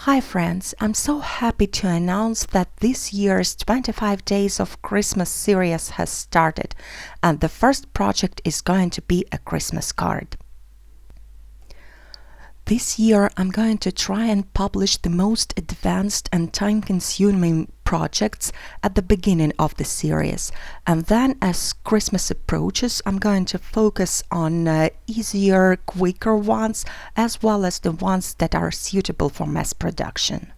Hi friends, I'm so happy to announce that this year's 25 Days of Christmas series has started, and the first project is going to be a Christmas card. This year I'm going to try and publish the most advanced and time-consuming projects at the beginning of the series, and then as Christmas approaches I'm going to focus on easier, quicker ones, as well as the ones that are suitable for mass production.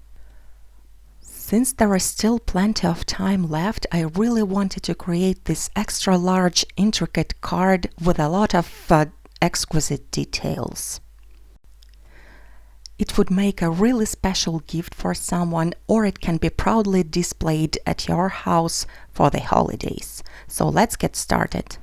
Since there is still plenty of time left, I really wanted to create this extra large, intricate card with a lot of exquisite details. It would make a really special gift for someone, or it can be proudly displayed at your house for the holidays. So let's get started.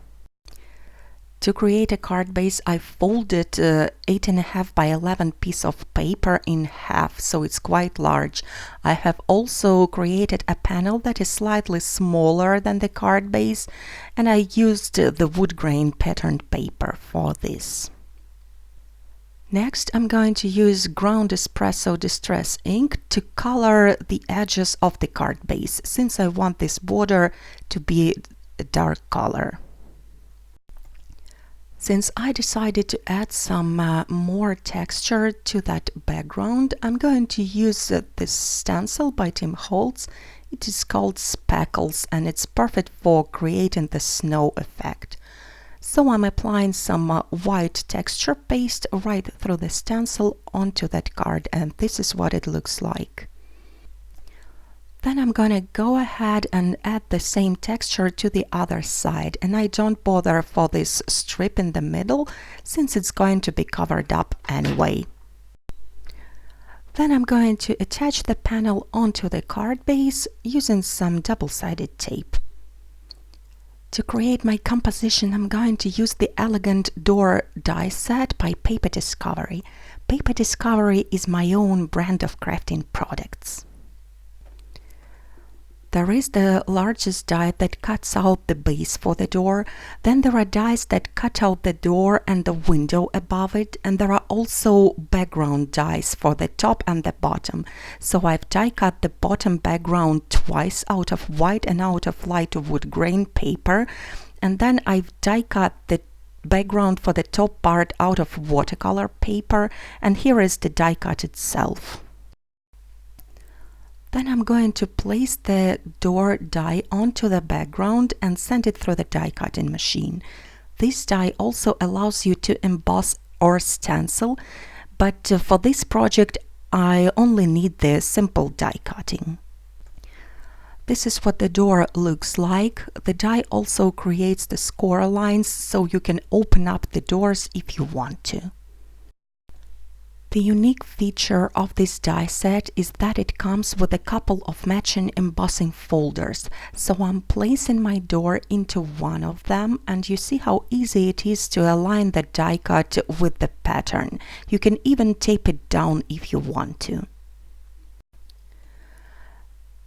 To create a card base, I folded 8.5 by 11 piece of paper in half, so it's quite large. I have also created a panel that is slightly smaller than the card base, and I used the wood grain patterned paper for this. Next, I'm going to use ground espresso distress ink to color the edges of the card base, since I want this border to be a dark color. Since I decided to add some more texture to that background, I'm going to use this stencil by Holtz. It is called Speckles, and it's perfect for creating the snow effect. So I'm applying some white texture paste right through the stencil onto that card, and this is what it looks like. Then I'm gonna go ahead and add the same texture to the other side, and I don't bother for this strip in the middle since it's going to be covered up anyway. Then I'm going to attach the panel onto the card base using some double-sided tape. To create my composition, I'm going to use the elegant door die set by Paper Discovery. Paper Discovery is my own brand of crafting products. There is the largest die that cuts out the base for the door, then there are dies that cut out the door and the window above it, and there are also background dies for the top and the bottom. So I've die cut the bottom background twice out of white and out of light wood grain paper, and then I've die cut the background for the top part out of watercolor paper, and here is the die cut itself. Then I'm going to place the door die onto the background and send it through the die cutting machine. This die also allows you to emboss or stencil, but for this project I only need the simple die cutting. This is what the door looks like. The die also creates the score lines, so you can open up the doors if you want to. The unique feature of this die set is that it comes with a couple of matching embossing folders. So I'm placing my door into one of them, and you see how easy it is to align the die cut with the pattern. You can even tape it down if you want to.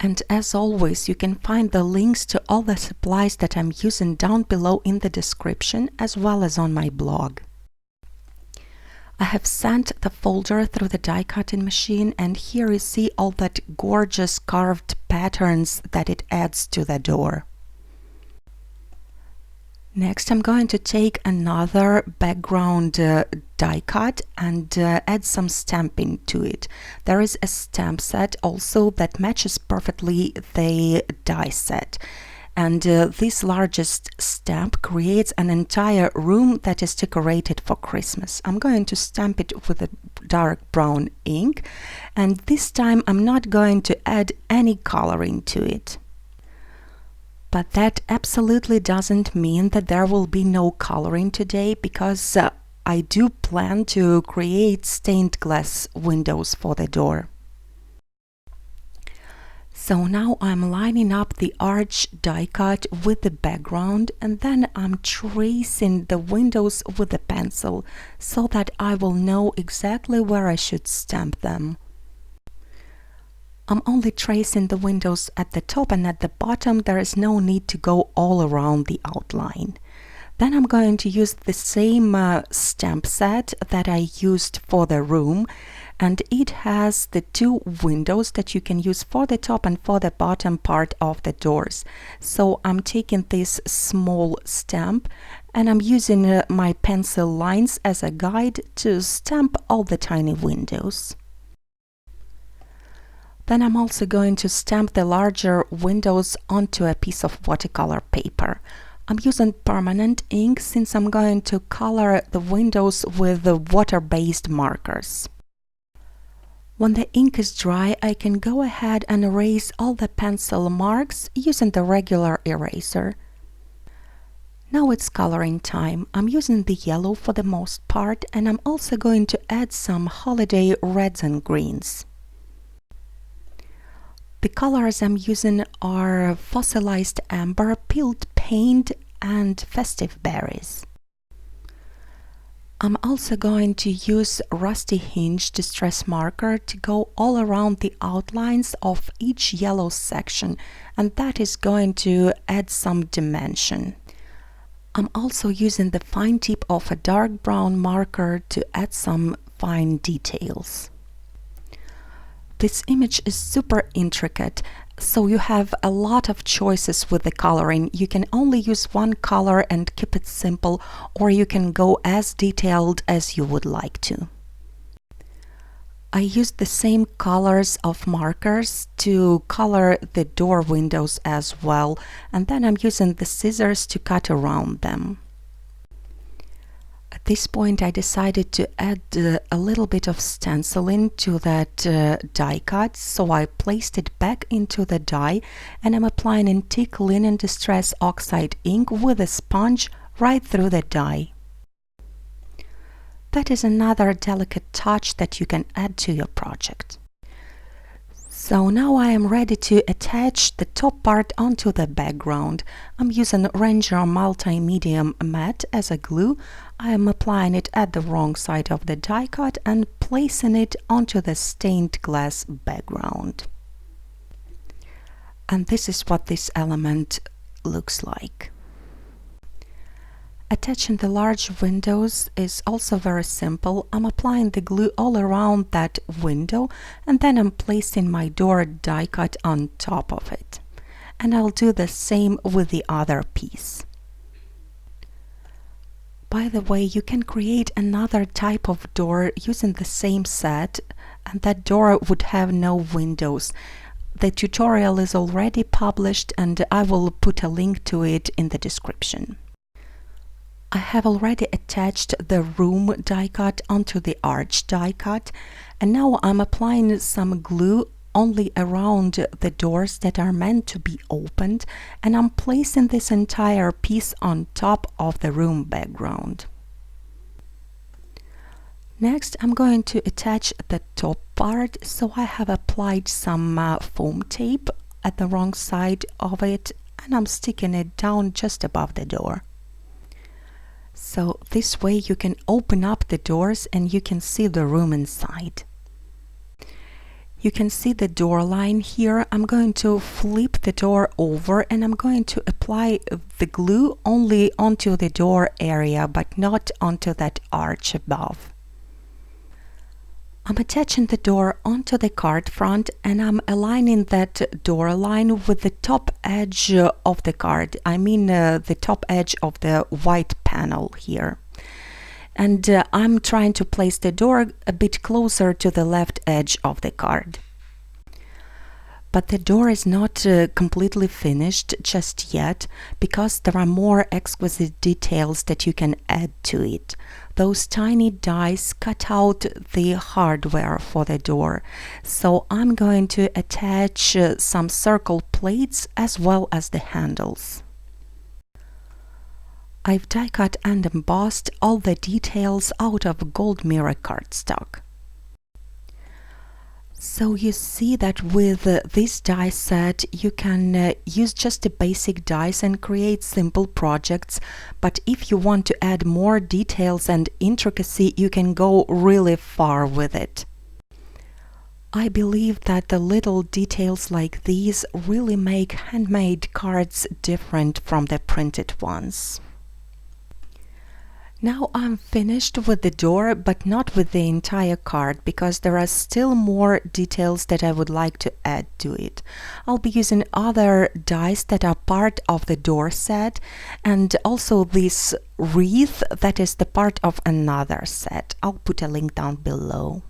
And as always, you can find the links to all the supplies that I'm using down below in the description, as well as on my blog. I have sent the folder through the die cutting machine, and here you see all that gorgeous carved patterns that it adds to the door. Next I'm going to take another background die cut and add some stamping to it. There is a stamp set also that matches perfectly the die set. And this largest stamp creates an entire room that is decorated for Christmas. I'm going to stamp it with a dark brown ink, and this time I'm not going to add any coloring to it. But that absolutely doesn't mean that there will be no coloring today, because I do plan to create stained glass windows for the door. So now I'm lining up the arch die cut with the background, and then I'm tracing the windows with a pencil so that I will know exactly where I should stamp them. I'm only tracing the windows at the top, and at the bottom there is no need to go all around the outline. Then I'm going to use the same stamp set that I used for the room, and it has the two windows that you can use for the top and for the bottom part of the doors. So I'm taking this small stamp and I'm using my pencil lines as a guide to stamp all the tiny windows. Then I'm also going to stamp the larger windows onto a piece of watercolor paper. I'm using permanent ink since I'm going to color the windows with the water-based markers. When the ink is dry, I can go ahead and erase all the pencil marks using the regular eraser. Now it's coloring time. I'm using the yellow for the most part, and I'm also going to add some holiday reds and greens. The colors I'm using are fossilized amber, peeled paint, and festive berries. I'm also going to use Rusty Hinge distress marker to go all around the outlines of each yellow section, and that is going to add some dimension. I'm also using the fine tip of a dark brown marker to add some fine details. This image is super intricate, so you have a lot of choices with the coloring. You can only use one color and keep it simple, or you can go as detailed as you would like to. I used the same colors of markers to color the door windows as well, and then I'm using the scissors to cut around them. At this point I decided to add a little bit of stenciling to that die cut, so I placed it back into the die and I'm applying antique linen distress oxide ink with a sponge right through the die. That is another delicate touch that you can add to your project. So now I am ready to attach the top part onto the background. I'm using Ranger Multi-Medium Matte as a glue. I am applying it at the wrong side of the die cut and placing it onto the stained glass background. And this is what this element looks like. Attaching the large windows is also very simple. I'm applying the glue all around that window and then I'm placing my door die cut on top of it. And I'll do the same with the other piece. By the way, you can create another type of door using the same set, and that door would have no windows. The tutorial is already published and I will put a link to it in the description. I have already attached the room die cut onto the arch die cut, and now I'm applying some glue only around the doors that are meant to be opened, and I'm placing this entire piece on top of the room background. Next, I'm going to attach the top part, so I have applied some foam tape at the wrong side of it, and I'm sticking it down just above the door. So this way you can open up the doors and you can see the room inside. You can see the door line here. I'm going to flip the door over and I'm going to apply the glue only onto the door area, but not onto that arch above. I'm attaching the door onto the card front and I'm aligning that door line with the top edge of the card. I mean the top edge of the white panel here. And I'm trying to place the door a bit closer to the left edge of the card. But the door is not completely finished just yet, because there are more exquisite details that you can add to it. Those tiny dies cut out the hardware for the door, so I'm going to attach some circle plates as well as the handles. I've die cut and embossed all the details out of gold mirror cardstock. So you see that with this die set you can use just the basic dies and create simple projects, but if you want to add more details and intricacy you can go really far with it. I believe that the little details like these really make handmade cards different from the printed ones. Now I'm finished with the door, but not with the entire card, because there are still more details that I would like to add to it. I'll be using other dies that are part of the door set, and also this wreath that is the part of another set. I'll put a link down below.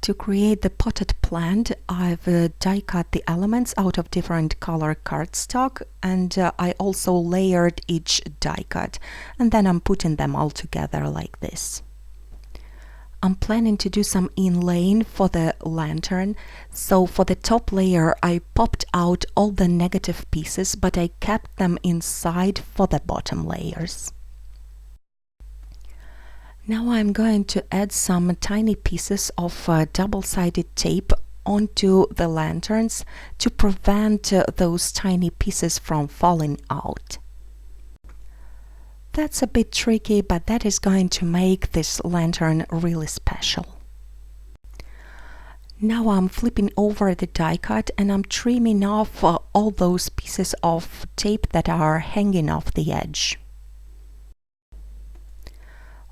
To create the potted plant, I've die cut the elements out of different color cardstock, and I also layered each die cut, and then I'm putting them all together like this. I'm planning to do some inlaying for the lantern, so for the top layer I popped out all the negative pieces, but I kept them inside for the bottom layers. Now I'm going to add some tiny pieces of double-sided tape onto the lanterns to prevent those tiny pieces from falling out. That's a bit tricky, but that is going to make this lantern really special. Now I'm flipping over the die cut and I'm trimming off all those pieces of tape that are hanging off the edge.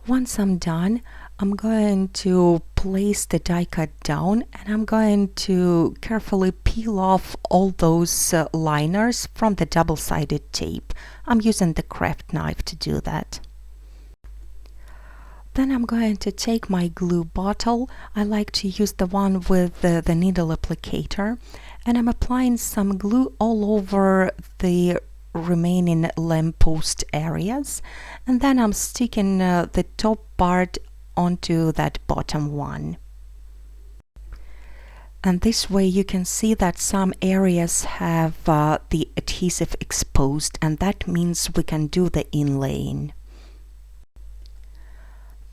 Once I'm done, I'm going to place the die cut down and I'm going to carefully peel off all those liners from the double-sided tape. I'm using the craft knife to do that. Then I'm going to take my glue bottle. I like to use the one with the needle applicator, and I'm applying some glue all over the remaining lamppost areas, and then I'm sticking the top part onto that bottom one. And this way you can see that some areas have the adhesive exposed, and that means we can do the inlaying.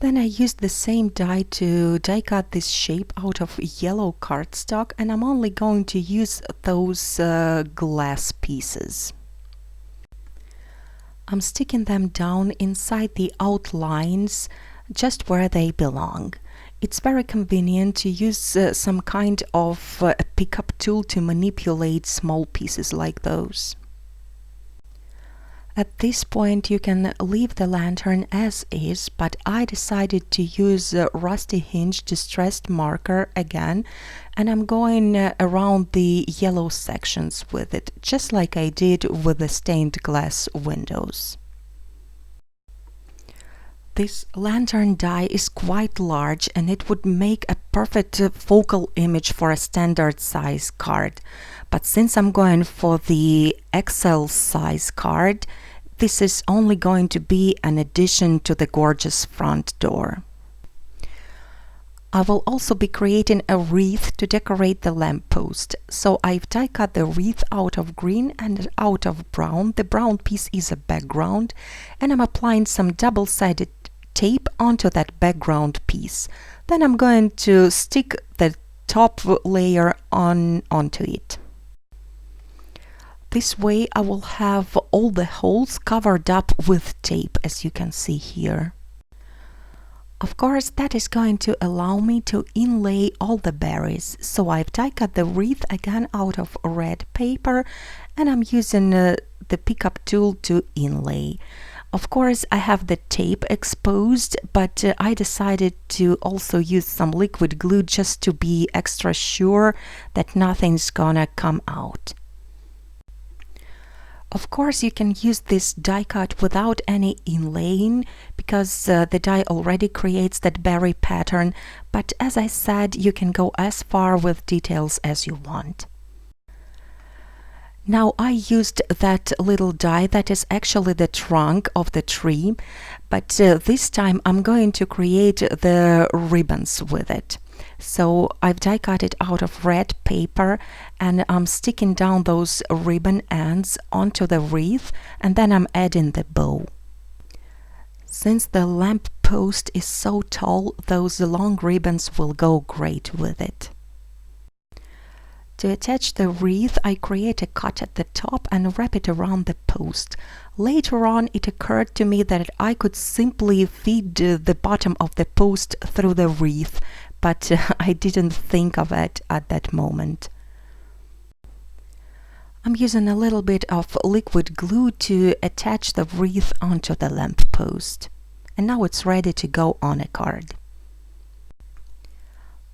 Then I used the same die to die cut this shape out of yellow cardstock, and I'm only going to use those glass pieces. I'm sticking them down inside the outlines, just where they belong. It's very convenient to use some kind of a pickup tool to manipulate small pieces like those. At this point you can leave the lantern as is, but I decided to use a rusty hinge distressed marker again, and I'm going around the yellow sections with it, just like I did with the stained glass windows. This lantern die is quite large and it would make a perfect focal image for a standard size card. But since I'm going for the XL size card, this is only going to be an addition to the gorgeous front door. I will also be creating a wreath to decorate the lamppost. So I've die cut the wreath out of green and out of brown. The brown piece is a background, and I'm applying some double-sided tape onto that background piece. Then I'm going to stick the top layer onto it. This way I will have all the holes covered up with tape, as you can see here. Of course, that is going to allow me to inlay all the berries. So I've die cut the wreath again out of red paper, and I'm using the pickup tool to inlay. Of course, I have the tape exposed, but I decided to also use some liquid glue just to be extra sure that nothing's gonna come out. Of course, you can use this die cut without any inlaying, because the die already creates that berry pattern, but as I said, you can go as far with details as you want. Now I used that little die that is actually the trunk of the tree, but this time I'm going to create the ribbons with it. So I've die cut it out of red paper, and I'm sticking down those ribbon ends onto the wreath, and then I'm adding the bow. Since the lamp post is so tall, those long ribbons will go great with it. To attach the wreath, I create a cut at the top and wrap it around the post. Later on, it occurred to me that I could simply feed the bottom of the post through the wreath, but I didn't think of it at that moment. I'm using a little bit of liquid glue to attach the wreath onto the lamp post. And now it's ready to go on a card.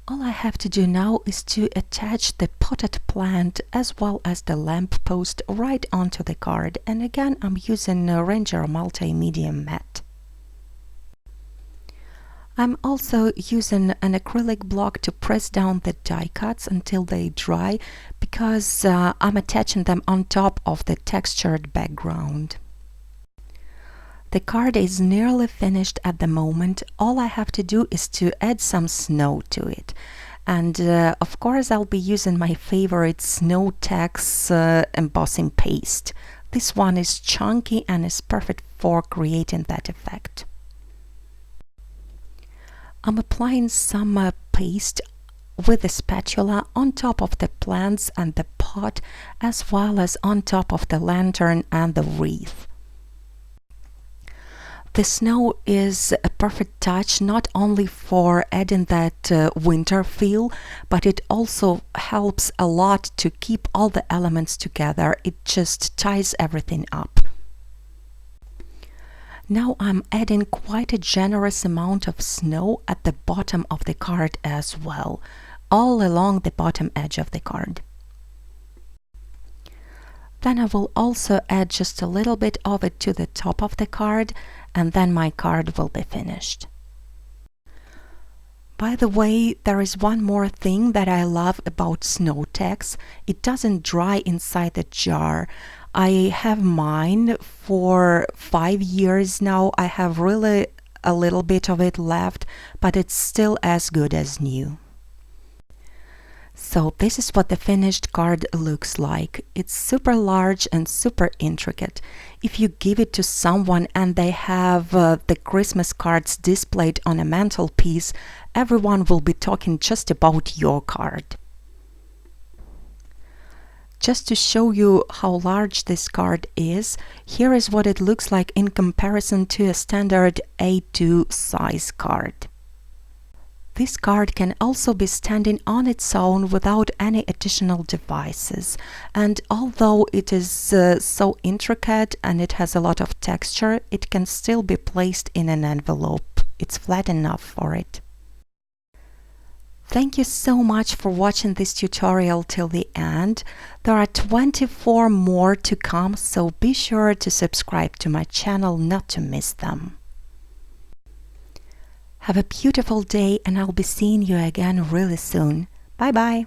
All I have to do now is to attach the potted plant as well as the lamp post right onto the card, and again I'm using a Ranger Multi-Medium Matte. I'm also using an acrylic block to press down the die cuts until they dry, because I'm attaching them on top of the textured background. The card is nearly finished at the moment. All I have to do is to add some snow to it. And of course I'll be using my favorite SNOW-TEX embossing paste. This one is chunky and is perfect for creating that effect. I'm applying some paste with a spatula on top of the plants and the pot, as well as on top of the lantern and the wreath. The snow is a perfect touch not only for adding that winter feel, but it also helps a lot to keep all the elements together. It just ties everything up. Now I'm adding quite a generous amount of snow at the bottom of the card as well, all along the bottom edge of the card. Then I will also add just a little bit of it to the top of the card, and then my card will be finished. By the way, there is one more thing that I love about SNOW-TEX. It doesn't dry inside the jar. I have mine for 5 years now. I have really a little bit of it left, but it's still as good as new. So this is what the finished card looks like. It's super large and super intricate. If you give it to someone and they have the Christmas cards displayed on a mantelpiece, everyone will be talking just about your card. Just to show you how large this card is, here is what it looks like in comparison to a standard A2 size card. This card can also be standing on its own without any additional devices, and although it is so intricate and it has a lot of texture, it can still be placed in an envelope. It's flat enough for it. Thank you so much for watching this tutorial till the end. There are 24 more to come, so be sure to subscribe to my channel not to miss them. Have a beautiful day, and I'll be seeing you again really soon. Bye bye!